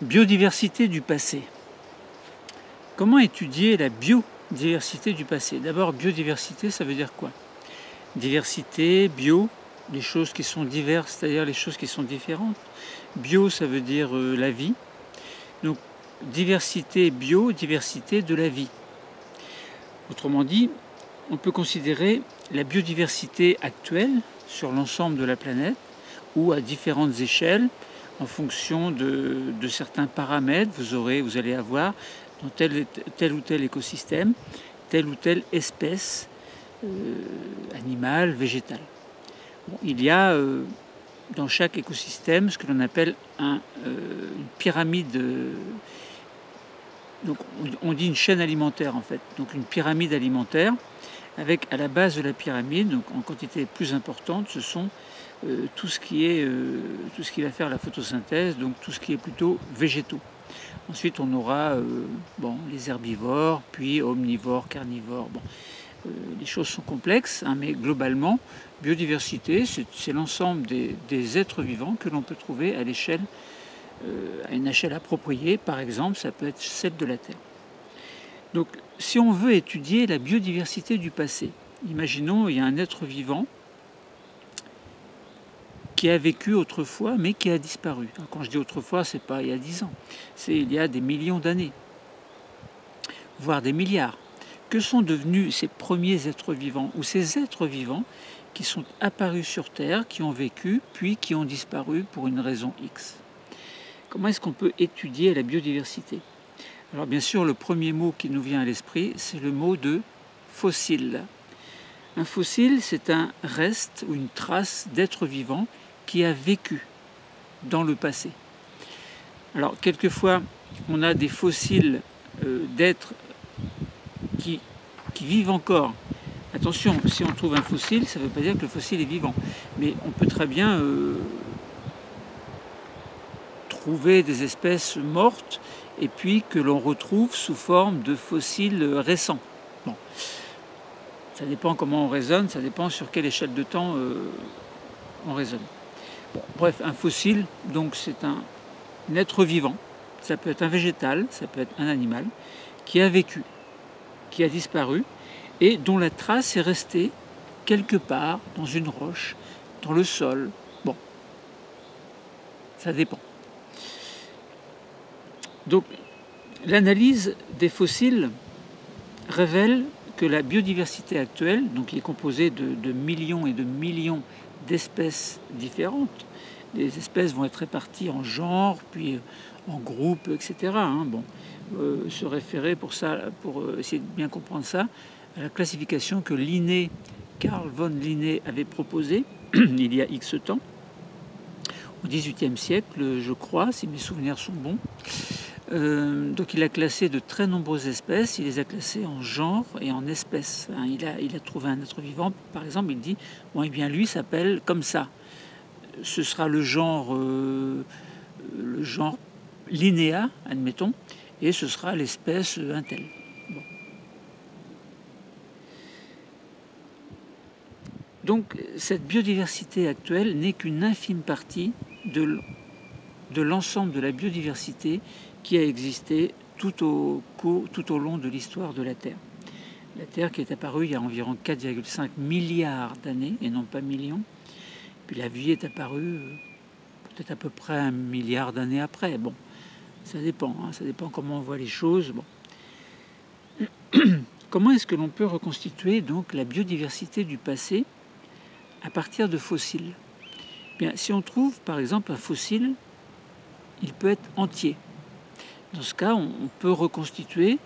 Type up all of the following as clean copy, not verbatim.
Biodiversité du passé. Comment étudier la biodiversité du passé? D'abord, biodiversité, ça veut dire quoi? Diversité, bio, les choses qui sont diverses, c'est-à-dire les choses qui sont différentes. Bio, ça veut dire la vie. Donc, diversité, biodiversité de la vie. Autrement dit, on peut considérer la biodiversité actuelle sur l'ensemble de la planète ou à différentes échelles en fonction de certains paramètres. Vous allez avoir dans tel ou tel écosystème, telle ou telle espèce animale, végétale. Bon, il y a dans chaque écosystème ce que l'on appelle une pyramide. Donc on dit une chaîne alimentaire en fait, donc une pyramide alimentaire avec à la base de la pyramide, donc en quantité plus importante, ce sont tout ce qui va faire la photosynthèse, donc tout ce qui est plutôt végétaux. Ensuite on aura les herbivores, puis omnivores, carnivores. Bon, les choses sont complexes, hein, mais globalement, biodiversité, c'est l'ensemble des êtres vivants que l'on peut trouver à l'échelle à une échelle appropriée. Par exemple, ça peut être celle de la Terre. Donc, si on veut étudier la biodiversité du passé, imaginons il y a un être vivant qui a vécu autrefois, mais qui a disparu. Quand je dis autrefois, c'est pas il y a 10 ans, c'est il y a des millions d'années, voire des milliards. Que sont devenus ces premiers êtres vivants, ou ces êtres vivants qui sont apparus sur Terre, qui ont vécu, puis qui ont disparu pour une raison X? Comment est-ce qu'on peut étudier la biodiversité? Alors bien sûr, le premier mot qui nous vient à l'esprit, c'est le mot de fossile. Un fossile, c'est un reste ou une trace d'être vivant qui a vécu dans le passé. Alors quelquefois, on a des fossiles d'êtres qui vivent encore. Attention, si on trouve un fossile, ça ne veut pas dire que le fossile est vivant. Mais on peut très bien trouver des espèces mortes et puis que l'on retrouve sous forme de fossiles récents. Bon. Ça dépend comment on raisonne, ça dépend sur quelle échelle de temps on raisonne. Bon, bref, un fossile, donc c'est un être vivant, ça peut être un végétal, ça peut être un animal, qui a vécu, qui a disparu, et dont la trace est restée quelque part dans une roche, dans le sol. Bon, ça dépend. Donc, l'analyse des fossiles révèle que la biodiversité actuelle, donc qui est composée de millions et de millions d'espèces différentes, les espèces vont être réparties en genres, puis en groupes, etc. Se référer pour essayer de bien comprendre ça, à la classification que Carl von Linné avait proposée il y a X temps, au XVIIIe siècle, je crois, si mes souvenirs sont bons. Donc il a classé de très nombreuses espèces, il les a classées en genres et en espèces. Il a trouvé un être vivant, par exemple, il dit bon, eh bien lui s'appelle comme ça. Ce sera le genre Linéa, admettons, et ce sera l'espèce un tel. Bon. Donc cette biodiversité actuelle n'est qu'une infime partie de l'ensemble de la biodiversité qui a existé tout au long de l'histoire de la Terre. La Terre qui est apparue il y a environ 4,5 milliards d'années, et non pas millions. Puis la vie est apparue peut-être à peu près 1 milliard d'années après. Bon, ça dépend, ça dépend comment on voit les choses. Bon. Comment est-ce que l'on peut reconstituer donc la biodiversité du passé à partir de fossiles? Bien, si on trouve par exemple un fossile, il peut être entier. Dans ce cas, on peut reconstituer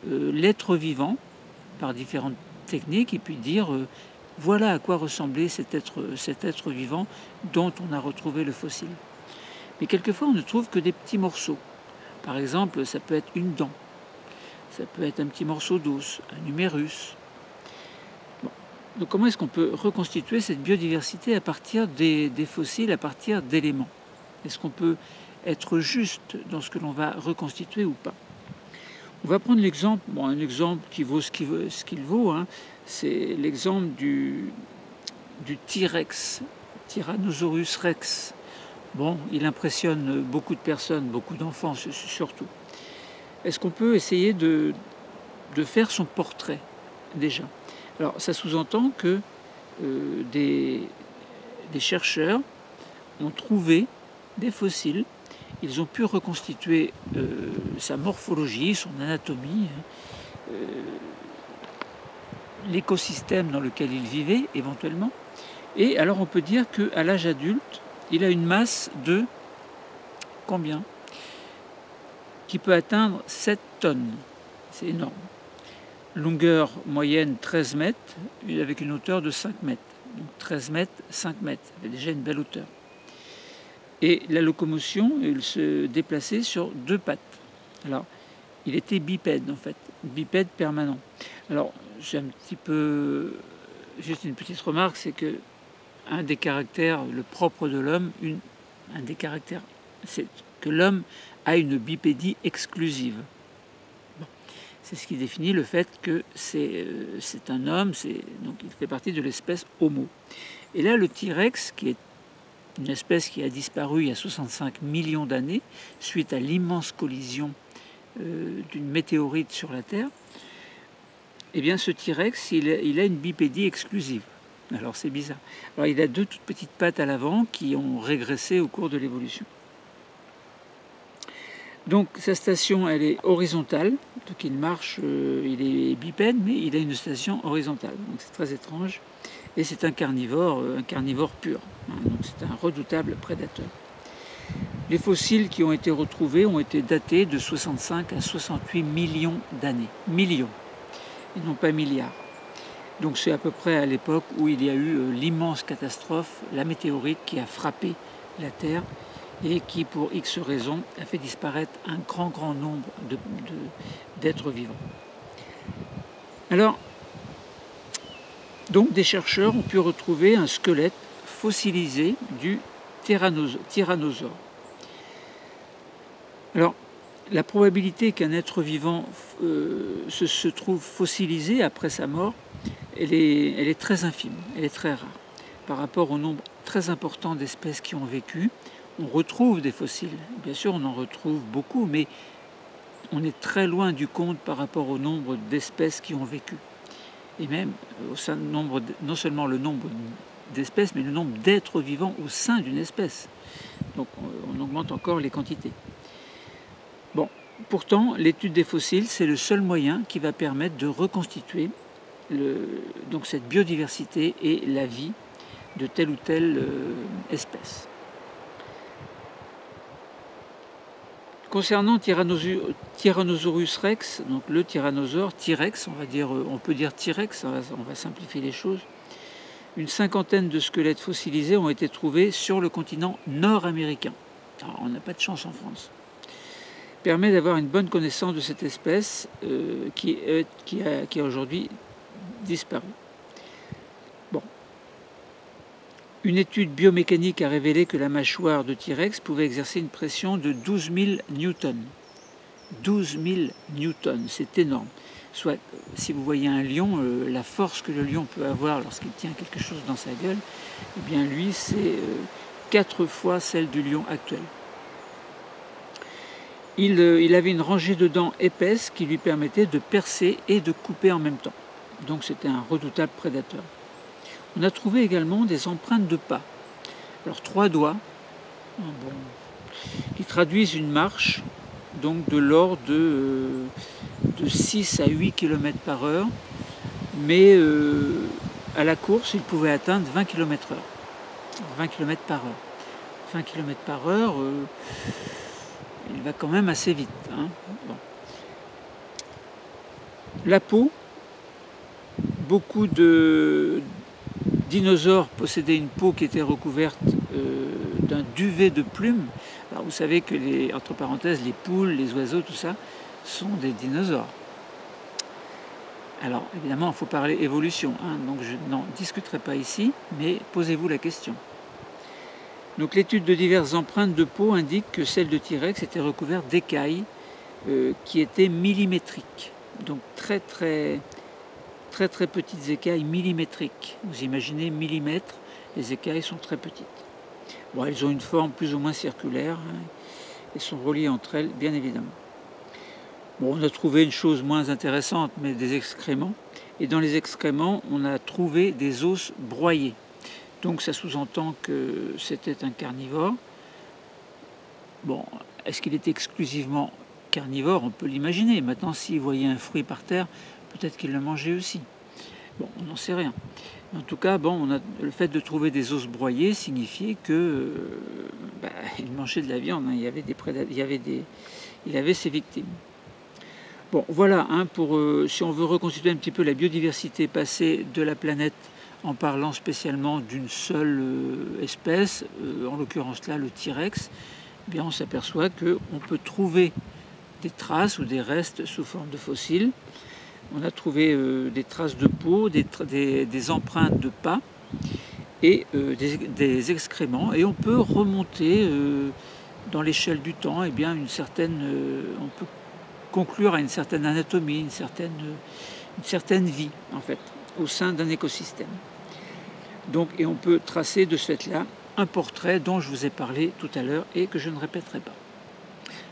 l'être vivant par différentes techniques et puis dire voilà à quoi ressemblait cet être vivant dont on a retrouvé le fossile. Mais quelquefois, on ne trouve que des petits morceaux. Par exemple, ça peut être une dent, ça peut être un petit morceau d'os, un humérus. Bon. Donc comment est-ce qu'on peut reconstituer cette biodiversité à partir des fossiles, à partir d'éléments? Est-ce qu'on peut être juste dans ce que l'on va reconstituer ou pas? On va prendre l'exemple, un exemple qui vaut ce qu'il vaut, hein. C'est l'exemple du T-Rex, Tyrannosaurus rex. Bon, il impressionne beaucoup de personnes, beaucoup d'enfants surtout. Est-ce qu'on peut essayer de faire son portrait déjà? Alors ça sous-entend que des chercheurs ont trouvé des fossiles, ils ont pu reconstituer sa morphologie, son anatomie, l'écosystème dans lequel il vivait éventuellement. Et alors on peut dire qu'à l'âge adulte, il a une masse de combien? Qui peut atteindre 7 tonnes. C'est énorme. Longueur moyenne 13 mètres, avec une hauteur de 5 mètres. Donc 13 mètres, 5 mètres, c'est déjà une belle hauteur. Et la locomotion, il se déplaçait sur 2 pattes. Alors, il était bipède en fait, bipède permanent. Alors, j'ai un petit peu, juste une petite remarque, c'est que un des caractères, le propre de l'homme, un des caractères, c'est que l'homme a une bipédie exclusive. Bon. C'est ce qui définit le fait que c'est un homme, donc il fait partie de l'espèce Homo. Et là, le T-Rex, qui est une espèce qui a disparu il y a 65 millions d'années, suite à l'immense collision d'une météorite sur la Terre, eh bien ce T-Rex, il a une bipédie exclusive. Alors c'est bizarre. Alors il a 2 toutes petites pattes à l'avant qui ont régressé au cours de l'évolution. Donc sa station, elle est horizontale, donc il marche, il est bipède, mais il a une station horizontale. Donc c'est très étrange. Et c'est un carnivore pur. Donc c'est un redoutable prédateur. Les fossiles qui ont été retrouvés ont été datés de 65 à 68 millions d'années. Millions, et non pas milliards. Donc c'est à peu près à l'époque où il y a eu l'immense catastrophe, la météorite qui a frappé la Terre et qui, pour X raisons, a fait disparaître un grand nombre d'êtres vivants. Alors, donc des chercheurs ont pu retrouver un squelette fossilisé du tyrannosaure. Alors, la probabilité qu'un être vivant se trouve fossilisé après sa mort, elle est très infime, elle est très rare. Par rapport au nombre très important d'espèces qui ont vécu, on retrouve des fossiles. Bien sûr, on en retrouve beaucoup, mais on est très loin du compte par rapport au nombre d'espèces qui ont vécu. Et même au sein du nombre, non seulement le nombre d'espèces, mais le nombre d'êtres vivants au sein d'une espèce. Donc on augmente encore les quantités. Bon, pourtant, l'étude des fossiles, c'est le seul moyen qui va permettre de reconstituer donc cette biodiversité et la vie de telle ou telle espèce. Concernant Tyrannosaurus rex, donc le tyrannosaure, T-Rex, on peut dire T-Rex, on va simplifier les choses. Une cinquantaine de squelettes fossilisés ont été trouvés sur le continent nord-américain. Alors, on n'a pas de chance en France. Permet d'avoir une bonne connaissance de cette espèce qui a aujourd'hui disparu. Bon. Une étude biomécanique a révélé que la mâchoire de T-Rex pouvait exercer une pression de 12 000 newtons. 12 000 newtons, c'est énorme. Soit, si vous voyez un lion, la force que le lion peut avoir lorsqu'il tient quelque chose dans sa gueule, eh bien lui, c'est 4 fois celle du lion actuel. Il avait une rangée de dents épaisses qui lui permettait de percer et de couper en même temps. Donc c'était un redoutable prédateur. On a trouvé également des empreintes de pas. Alors 3 doigts, qui traduisent une marche donc de l'ordre de 6 à 8 km par heure, mais à la course, il pouvait atteindre 20 km/h. 20 km par heure. 20 km par heure, il va quand même assez vite. Hein. Bon. La peau, beaucoup de dinosaures possédaient une peau qui était recouverte d'un duvet de plumes. Alors vous savez que, entre parenthèses, les poules, les oiseaux, tout ça, sont des dinosaures. Alors évidemment, il faut parler évolution, hein, donc je n'en discuterai pas ici, mais posez-vous la question. Donc l'étude de diverses empreintes de peau indique que celle de T-Rex était recouverte d'écailles qui étaient millimétriques. Donc très petites écailles millimétriques. Vous imaginez millimètres, les écailles sont très petites. Bon, elles ont une forme plus ou moins circulaire, hein, et sont reliées entre elles, bien évidemment. Bon, on a trouvé une chose moins intéressante, mais des excréments. Et dans les excréments, on a trouvé des os broyés. Donc ça sous-entend que c'était un carnivore. Bon, est-ce qu'il était exclusivement carnivore? On peut l'imaginer. Maintenant, s'il voyait un fruit par terre, peut-être qu'il le mangeait aussi. Bon, on n'en sait rien. En tout cas, bon, le fait de trouver des os broyés signifiait que il mangeait de la viande. Hein. Il avait ses victimes. Bon, voilà, hein, si on veut reconstituer un petit peu la biodiversité passée de la planète en parlant spécialement d'une seule espèce, en l'occurrence là le T-Rex, eh bien on s'aperçoit qu'on peut trouver des traces ou des restes sous forme de fossiles. On a trouvé des traces de peau, des empreintes de pas et des excréments, et on peut remonter dans l'échelle du temps, eh bien on peut conclure à une certaine anatomie, une certaine vie en fait au sein d'un écosystème. Donc, et on peut tracer de ce fait-là un portrait dont je vous ai parlé tout à l'heure et que je ne répéterai pas.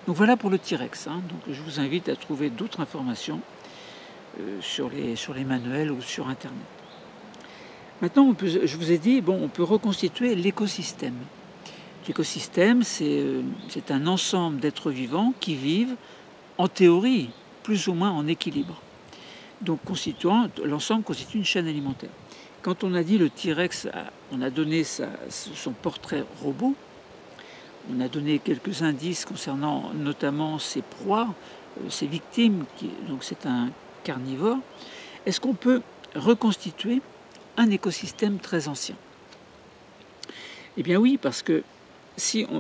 Donc voilà pour le T-Rex. Hein. Donc je vous invite à trouver d'autres informations sur les manuels ou sur Internet. Maintenant, je vous ai dit, bon, on peut reconstituer l'écosystème. L'écosystème, c'est un ensemble d'êtres vivants qui vivent, en théorie, plus ou moins en équilibre. Donc l'ensemble constitue une chaîne alimentaire. Quand on a dit le T-Rex, on a donné son portrait robot, on a donné quelques indices concernant notamment ses proies, ses victimes, donc c'est un carnivore. Est-ce qu'on peut reconstituer un écosystème très ancien? Eh bien oui, parce que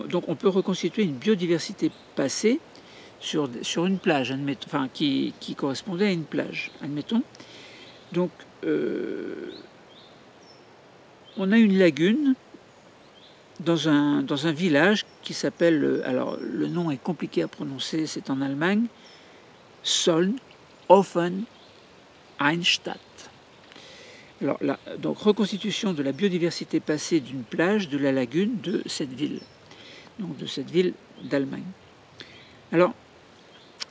donc on peut reconstituer une biodiversité passée sur une plage, admettons, enfin, qui correspondait à une plage, admettons. Donc on a une lagune dans un village qui s'appelle, alors le nom est compliqué à prononcer, c'est en Allemagne, Solnhofen Einstadt. Alors là, donc reconstitution de la biodiversité passée d'une plage, de la lagune de cette ville, donc de cette ville d'Allemagne. Alors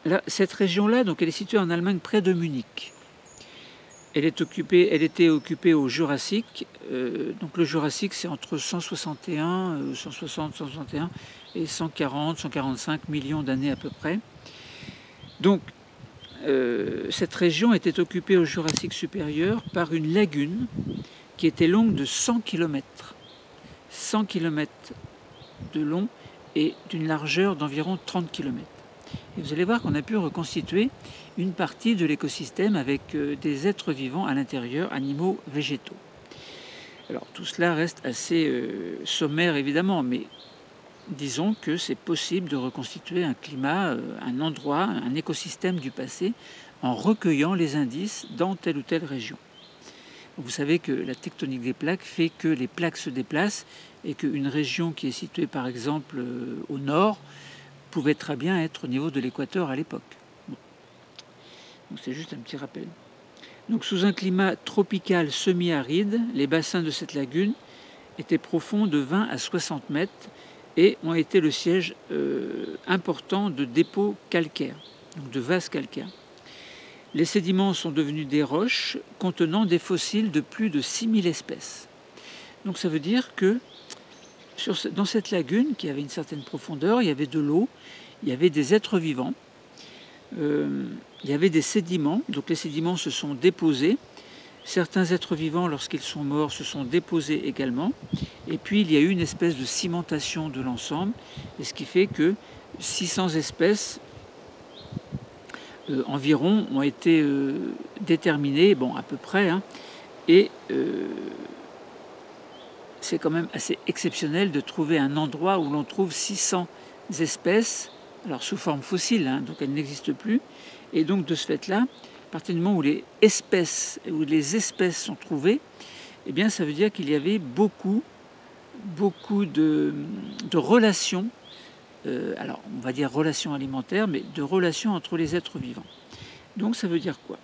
là, cette région-là, donc elle est située en Allemagne près de Munich. Elle était occupée au Jurassique. Donc le Jurassique, c'est entre 161, 160, 161 et 140, 145 millions d'années à peu près. Donc cette région était occupée au Jurassique supérieur par une lagune qui était longue de 100 km. 100 km de long et d'une largeur d'environ 30 km. Et vous allez voir qu'on a pu reconstituer une partie de l'écosystème avec des êtres vivants à l'intérieur, animaux, végétaux. Alors tout cela reste assez sommaire évidemment, mais disons que c'est possible de reconstituer un climat, un endroit, un écosystème du passé en recueillant les indices dans telle ou telle région. Vous savez que la tectonique des plaques fait que les plaques se déplacent et qu'une région qui est située par exemple au nord pouvait très bien être au niveau de l'équateur à l'époque. Bon. Donc c'est juste un petit rappel. Donc sous un climat tropical semi-aride, les bassins de cette lagune étaient profonds de 20 à 60 mètres et ont été le siège important de dépôts calcaires, donc de vases calcaires. Les sédiments sont devenus des roches contenant des fossiles de plus de 6000 espèces. Donc ça veut dire que dans cette lagune, qui avait une certaine profondeur, il y avait de l'eau, il y avait des êtres vivants, il y avait des sédiments, donc les sédiments se sont déposés. Certains êtres vivants, lorsqu'ils sont morts, se sont déposés également. Et puis, il y a eu une espèce de cimentation de l'ensemble, et ce qui fait que 600 espèces environ ont été déterminées, bon, à peu près, hein, et c'est quand même assez exceptionnel de trouver un endroit où l'on trouve 600 espèces, alors sous forme fossile, hein, donc elles n'existent plus, et donc de ce fait-là, à partir du moment où les espèces sont trouvées, eh bien ça veut dire qu'il y avait beaucoup de relations, alors on va dire relations alimentaires, mais de relations entre les êtres vivants. Donc ça veut dire quoi?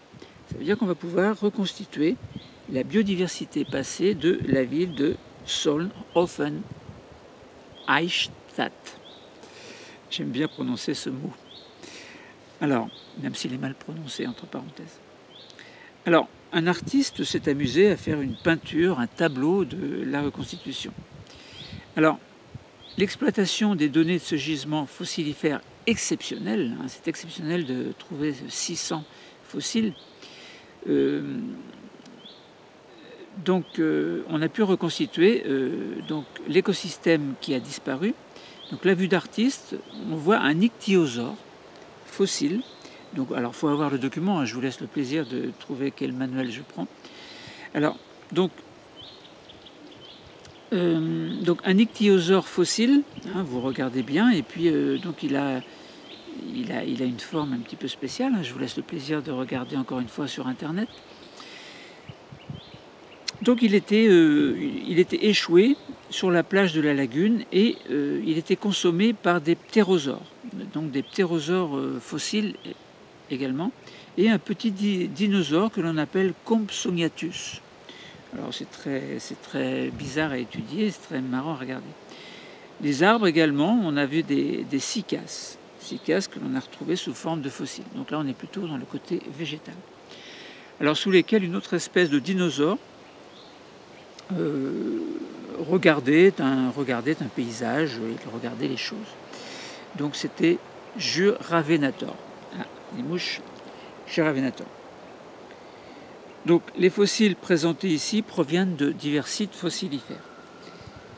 Ça veut dire qu'on va pouvoir reconstituer la biodiversité passée de la ville de Solnhofen. Eichstätt. J'aime bien prononcer ce mot. Alors, même s'il est mal prononcé, entre parenthèses. Alors, un artiste s'est amusé à faire une peinture, un tableau de la reconstitution. Alors, l'exploitation des données de ce gisement fossilifère exceptionnel, hein, c'est exceptionnel de trouver 600 fossiles. On a pu reconstituer l'écosystème qui a disparu. Donc, la vue d'artiste, on voit un ichthyosaure fossile. Donc, alors, il faut avoir le document, hein, je vous laisse le plaisir de trouver quel manuel je prends. Alors, donc un ichthyosaure fossile, hein, vous regardez bien, et puis donc il a une forme un petit peu spéciale, hein, je vous laisse le plaisir de regarder encore une fois sur internet. Donc il était échoué sur la plage de la lagune et il était consommé par des ptérosaures, donc des ptérosaures fossiles également, et un petit dinosaure que l'on appelle Compsognathus. Alors c'est très bizarre à étudier, c'est très marrant à regarder. Les arbres également, on a vu des cycas que l'on a retrouvés sous forme de fossiles. Donc là on est plutôt dans le côté végétal. Alors sous lesquels une autre espèce de dinosaure regardait un paysage, il regardait les choses. Donc c'était Juravenator. Ah, les mouches, Juravenator. Donc les fossiles présentés ici proviennent de divers sites fossilifères.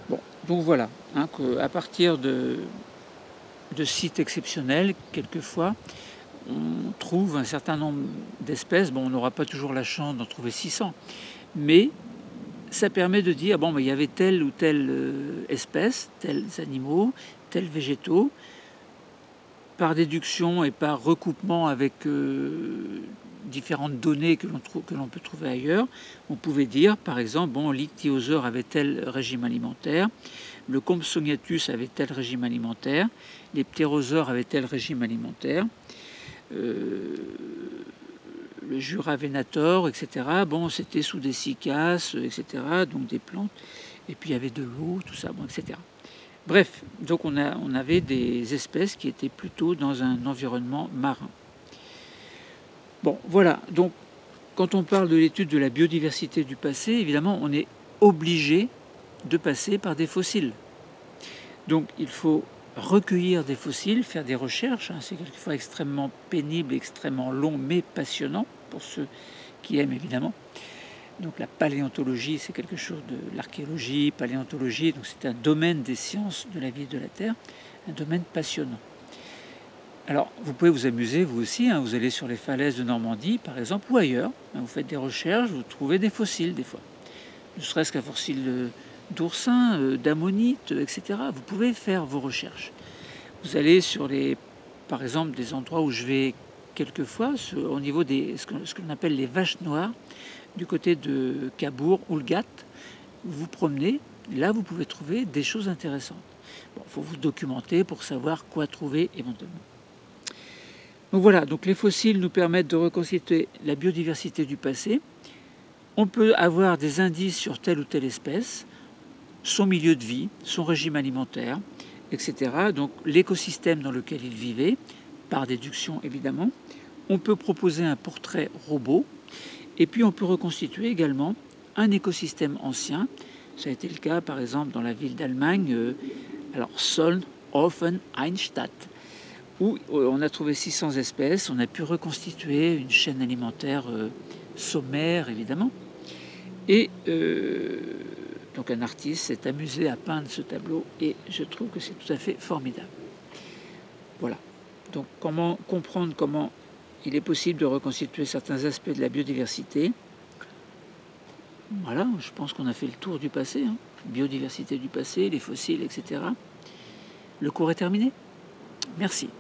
Bon, donc voilà, hein, qu'à partir de sites exceptionnels, quelquefois, on trouve un certain nombre d'espèces. Bon, on n'aura pas toujours la chance d'en trouver 600, mais ça permet de dire, bon, il y avait telle ou telle espèce, tels animaux, tels végétaux. Par déduction et par recoupement avec différentes données que l'on peut trouver ailleurs, on pouvait dire, par exemple, bon, l'ichthyosaure avait tel régime alimentaire, le Compsognathus avait tel régime alimentaire, les ptérosaures avaient tel régime alimentaire, le Juravenator, etc. Bon, c'était sous des cycas, etc., donc des plantes, et puis il y avait de l'eau, tout ça, bon, etc. Bref, donc on avait des espèces qui étaient plutôt dans un environnement marin. Bon, voilà, donc quand on parle de l'étude de la biodiversité du passé, évidemment, on est obligé de passer par des fossiles. Donc il faut recueillir des fossiles, faire des recherches, hein, c'est quelquefois extrêmement pénible, extrêmement long, mais passionnant, pour ceux qui aiment évidemment. Donc la paléontologie, c'est quelque chose de l'archéologie, paléontologie, donc c'est un domaine des sciences de la vie et de la Terre, un domaine passionnant. Alors vous pouvez vous amuser vous aussi, hein, vous allez sur les falaises de Normandie par exemple, ou ailleurs, hein, vous faites des recherches, vous trouvez des fossiles des fois, ne serait-ce qu'un fossile d'oursin, d'ammonite, etc. Vous pouvez faire vos recherches. Vous allez sur par exemple des endroits où je vais quelquefois, au niveau ce que l'on appelle les vaches noires, du côté de Cabourg, Oulgat, vous vous promenez, là vous pouvez trouver des choses intéressantes. Bon, il faut vous documenter pour savoir quoi trouver éventuellement. Donc voilà, donc les fossiles nous permettent de reconstituer la biodiversité du passé. On peut avoir des indices sur telle ou telle espèce, son milieu de vie, son régime alimentaire, etc. Donc l'écosystème dans lequel il vivait, par déduction évidemment. On peut proposer un portrait robot. Et puis on peut reconstituer également un écosystème ancien. Ça a été le cas par exemple dans la ville d'Allemagne, Solnhofen, Eichstätt, où on a trouvé 600 espèces. On a pu reconstituer une chaîne alimentaire sommaire évidemment. Et donc un artiste s'est amusé à peindre ce tableau et je trouve que c'est tout à fait formidable. Voilà. Donc comment comprendre comment il est possible de reconstituer certains aspects de la biodiversité. Voilà, je pense qu'on a fait le tour du passé, hein. Biodiversité du passé, les fossiles, etc. Le cours est terminé. Merci.